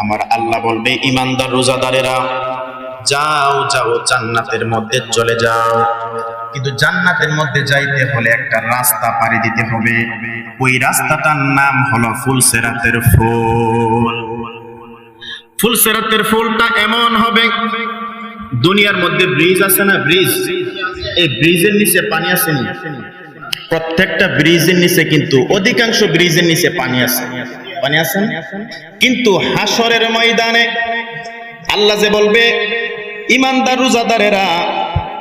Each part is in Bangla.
আমার আল্লাহ বলবে, ইমানদার রোজাদারেরা যাও যাও জান্নাতের মধ্যে চলে যাও। কিন্তু জান্নাতের মধ্যে যাইতে হলে একটা রাস্তা পাড়ি দিতে হবে। ওই রাস্তাটার নাম হলো ফুলসেরাতের ফুল। ফুলসেরাতের ফুলটা এমন হবে, দুনিয়ার মধ্যে ব্রিজ আছে না, ব্রিজ, এই ব্রিজের নিচে পানি আছে না? প্রত্যেকটা ব্রিজের নিচে, কিন্তু অধিকাংশ ব্রিজের নিচে পানি আছে, পানি আছে না? কিন্তু হাসরের ময়দানে আল্লাহ যে বলবে, ইমানদার রোজাদারেরা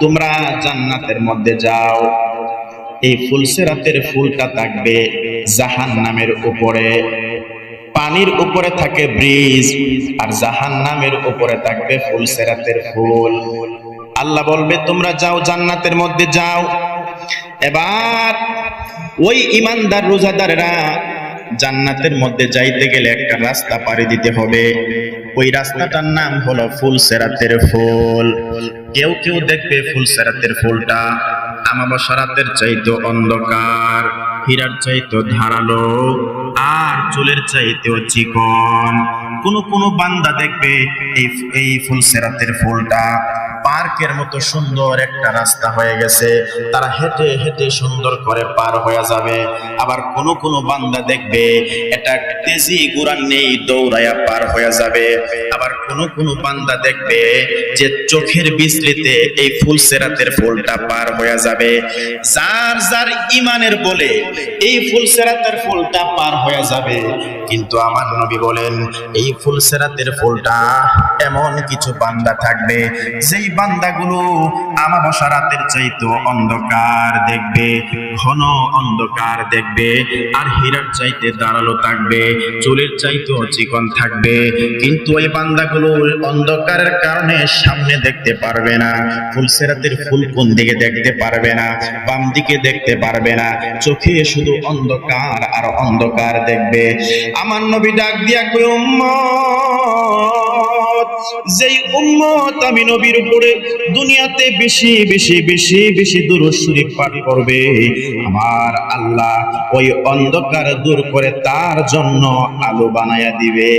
তোমরা জান্নাতের মধ্যে যাও, এই ফুলসেরাতের ফুলটা থাকবে জাহান্নামের উপরে। পানির উপরে থাকে ব্রিজ, আর জাহান্নামের উপরে থাকবে ফুলসেরাতের ফুল। আল্লাহ বলবে, তোমরা যাও জান্নাতের মধ্যে যাও। এবার ওই ইমানদার রোজাদারেরা জান্নাতের মধ্যে যাইতে গেলে একটা রাস্তা পাড়ি দিতে হবে। ওই রাস্তাটার নাম হলো ফুলসেরাতের ফুল। কেউ কেউ দেখবে ফুলসেরাতের ফুলটা আমাবস্যা রাতের চাইতে অন্ধকার, হীরার চাইতে ধারালো, আর চুলের চাইতেও চিকন। কোন বান্দা দেখবে এই ফুলসেরাতের ফুলটা পার্কের মতো সুন্দর একটা রাস্তা হয়ে গেছে, তারা হেঁটে হেঁটে সুন্দর করে পার হয়ে যাবে। আবার কোন বান্দা দেখবে এটা তেজি গুড়ান নেই, দৌড়াইয়া পার হয়ে যাবে। আবার কোন বান্দা দেখবে যে চোখের বিজলিতে এই ফুলসেরাতের ফুলটা পার হয়ে যাবে। যার যার ইমানের বলে এই ফুলসেরাতের ফুলটা পার হয়ে যাবে। কিন্তু আমার নবী বলেন, এই ফুলসেরাতের ফুলটা এমন কিছু বান্দা থাকবে, যেই বান্দাগুলো আমাবস্যা রাতের চাইতে অন্ধকার দেখবে, ঘন অন্ধকার দেখবে, আর হীরার চাইতে ধারালো থাকবে, চুলের চাইতে চিকন থাকবে। কিন্তু ওই বান্দাগুলো অন্ধকারের কারণে সামনে দেখতে পারবে না, ফুলসেরাতের ফুল কোন দিকে দেখতে পারবে না, বাম দিকে দেখতে পারবে না, চোখে শুধু অন্ধকার আর অন্ধকার দেখবে। আমার নবী ডাক দিয়া কই, উম্মত, যেই উম্মত আমি নবীর উপরে দুনিয়াতে বেশি বেশি বেশি বেশি দুরূদ শরীফ পাঠ করবে, আমার আল্লাহ ওই অন্ধকার দূর করে তার জন্য আলো বানায়া দিবে।